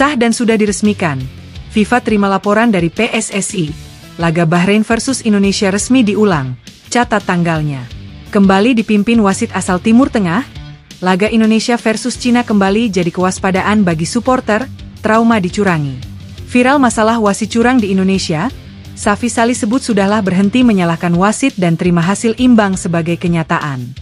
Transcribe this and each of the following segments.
Sah dan sudah diresmikan. FIFA terima laporan dari PSSI. Laga Bahrain versus Indonesia resmi diulang. Catat tanggalnya. Kembali dipimpin wasit asal Timur Tengah. Laga Indonesia versus Cina kembali jadi kewaspadaan bagi supporter. Trauma dicurangi. Viral masalah wasit curang di Indonesia. Safi Sali sebut sudahlah berhenti menyalahkan wasit dan terima hasil imbang sebagai kenyataan.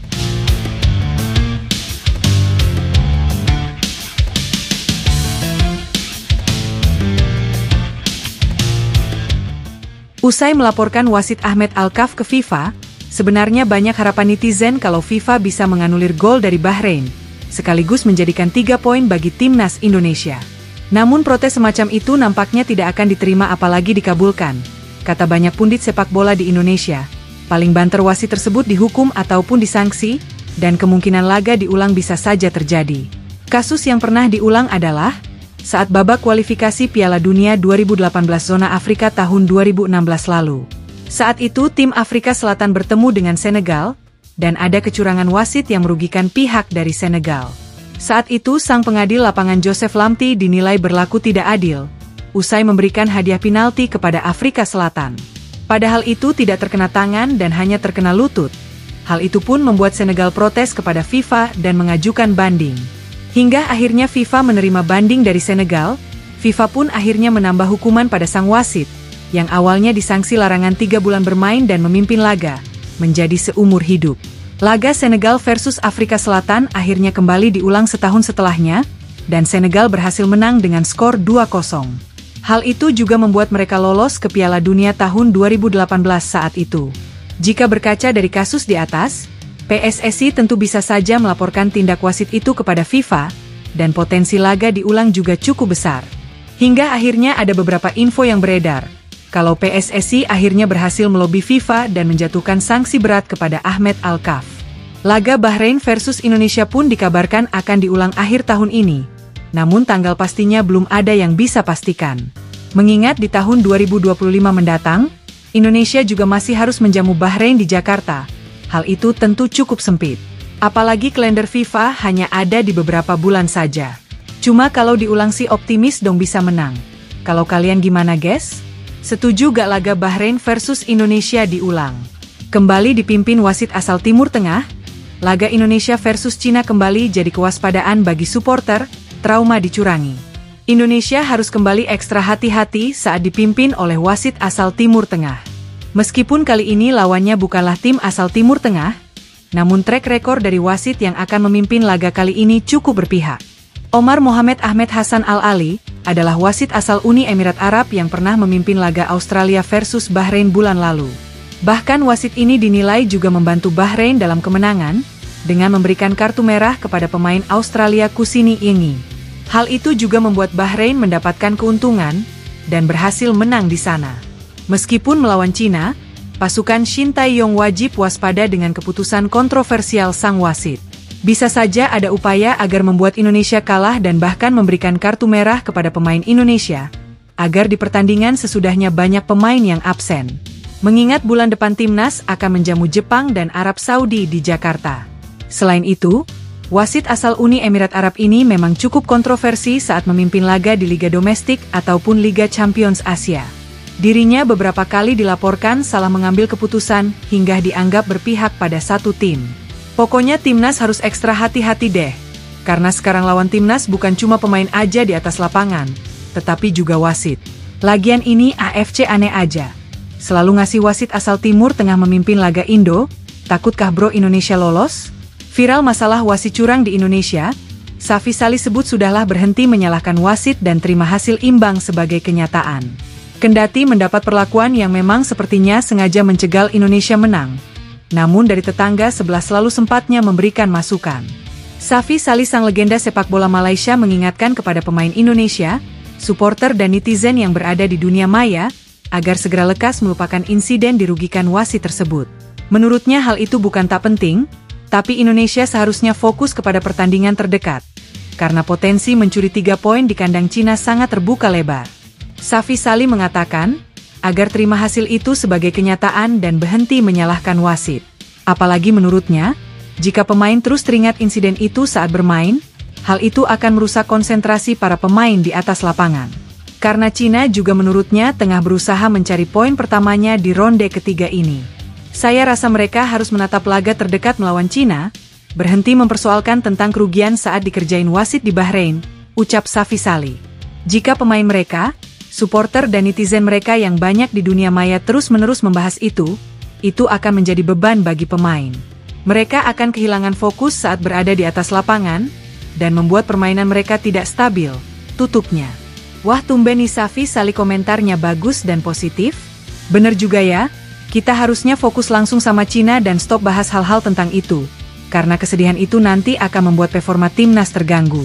Usai melaporkan wasit Ahmed Alkaf ke FIFA, sebenarnya banyak harapan netizen kalau FIFA bisa menganulir gol dari Bahrain, sekaligus menjadikan 3 poin bagi timnas Indonesia. Namun protes semacam itu nampaknya tidak akan diterima apalagi dikabulkan. Kata banyak pundit sepak bola di Indonesia, paling banter wasit tersebut dihukum ataupun disangsi, dan kemungkinan laga diulang bisa saja terjadi. Kasus yang pernah diulang adalah saat babak kualifikasi Piala Dunia 2018 zona Afrika tahun 2016 lalu. Saat itu tim Afrika Selatan bertemu dengan Senegal, dan ada kecurangan wasit yang merugikan pihak dari Senegal. Saat itu sang pengadil lapangan Joseph Lamti dinilai berlaku tidak adil, usai memberikan hadiah penalti kepada Afrika Selatan. Padahal itu tidak terkena tangan dan hanya terkena lutut. Hal itu pun membuat Senegal protes kepada FIFA dan mengajukan banding. Hingga akhirnya FIFA menerima banding dari Senegal. FIFA pun akhirnya menambah hukuman pada sang wasit, yang awalnya disangsi larangan 3 bulan bermain dan memimpin laga, menjadi seumur hidup. Laga Senegal versus Afrika Selatan akhirnya kembali diulang setahun setelahnya, dan Senegal berhasil menang dengan skor 2-0. Hal itu juga membuat mereka lolos ke Piala Dunia tahun 2018 saat itu. Jika berkaca dari kasus di atas, PSSI tentu bisa saja melaporkan tindak wasit itu kepada FIFA, dan potensi laga diulang juga cukup besar. Hingga akhirnya ada beberapa info yang beredar, kalau PSSI akhirnya berhasil melobi FIFA dan menjatuhkan sanksi berat kepada Ahmed Alkaf. Laga Bahrain versus Indonesia pun dikabarkan akan diulang akhir tahun ini, namun tanggal pastinya belum ada yang bisa pastikan. Mengingat di tahun 2025 mendatang, Indonesia juga masih harus menjamu Bahrain di Jakarta. Hal itu tentu cukup sempit. Apalagi kalender FIFA hanya ada di beberapa bulan saja. Cuma kalau diulang sih optimis dong bisa menang. Kalau kalian gimana guys? Setuju gak laga Bahrain versus Indonesia diulang? Kembali dipimpin wasit asal Timur Tengah, laga Indonesia versus Cina kembali jadi kewaspadaan bagi supporter. Trauma dicurangi. Indonesia harus kembali ekstra hati-hati saat dipimpin oleh wasit asal Timur Tengah. Meskipun kali ini lawannya bukanlah tim asal Timur Tengah, namun track record dari wasit yang akan memimpin laga kali ini cukup berpihak. Omar Mohamed Ahmed Hassan Al-Ali adalah wasit asal Uni Emirat Arab yang pernah memimpin laga Australia versus Bahrain bulan lalu. Bahkan wasit ini dinilai juga membantu Bahrain dalam kemenangan, dengan memberikan kartu merah kepada pemain Australia Kusini Ingi. Hal itu juga membuat Bahrain mendapatkan keuntungan, dan berhasil menang di sana. Meskipun melawan Cina, pasukan Shin Tae-yong wajib waspada dengan keputusan kontroversial sang wasit. Bisa saja ada upaya agar membuat Indonesia kalah dan bahkan memberikan kartu merah kepada pemain Indonesia, agar di pertandingan sesudahnya banyak pemain yang absen. Mengingat bulan depan timnas akan menjamu Jepang dan Arab Saudi di Jakarta. Selain itu, wasit asal Uni Emirat Arab ini memang cukup kontroversi saat memimpin laga di Liga Domestik ataupun Liga Champions Asia. Dirinya beberapa kali dilaporkan salah mengambil keputusan hingga dianggap berpihak pada satu tim. Pokoknya timnas harus ekstra hati-hati deh. Karena sekarang lawan timnas bukan cuma pemain aja di atas lapangan, tetapi juga wasit. Lagian ini AFC aneh aja. Selalu ngasih wasit asal Timur Tengah memimpin laga Indo, takutkah bro Indonesia lolos? Viral masalah wasit curang di Indonesia, Safi Sali sebut sudahlah berhenti menyalahkan wasit dan terima hasil imbang sebagai kenyataan. Kendati mendapat perlakuan yang memang sepertinya sengaja mencegal Indonesia menang, namun dari tetangga sebelah selalu sempatnya memberikan masukan. Safi Sali sang legenda sepak bola Malaysia mengingatkan kepada pemain Indonesia, supporter dan netizen yang berada di dunia maya, agar segera lekas melupakan insiden dirugikan wasit tersebut. Menurutnya hal itu bukan tak penting, tapi Indonesia seharusnya fokus kepada pertandingan terdekat, karena potensi mencuri 3 poin di kandang Cina sangat terbuka lebar. Safi Sali mengatakan, agar terima hasil itu sebagai kenyataan dan berhenti menyalahkan wasit. Apalagi menurutnya, jika pemain terus teringat insiden itu saat bermain, Hal itu akan merusak konsentrasi para pemain di atas lapangan. Karena Cina juga menurutnya tengah berusaha mencari poin pertamanya di ronde ketiga ini. Saya rasa mereka harus menatap laga terdekat melawan Cina, berhenti mempersoalkan tentang kerugian saat dikerjain wasit di Bahrain, ucap Safi Salih. Jika pemain mereka, supporter dan netizen mereka yang banyak di dunia maya terus-menerus membahas itu akan menjadi beban bagi pemain. Mereka akan kehilangan fokus saat berada di atas lapangan, dan membuat permainan mereka tidak stabil, tutupnya. Wah, tumben nih Safi Salih, komentarnya bagus dan positif. Bener juga ya, kita harusnya fokus langsung sama Cina dan stop bahas hal-hal tentang itu. Karena kesedihan itu nanti akan membuat performa timnas terganggu.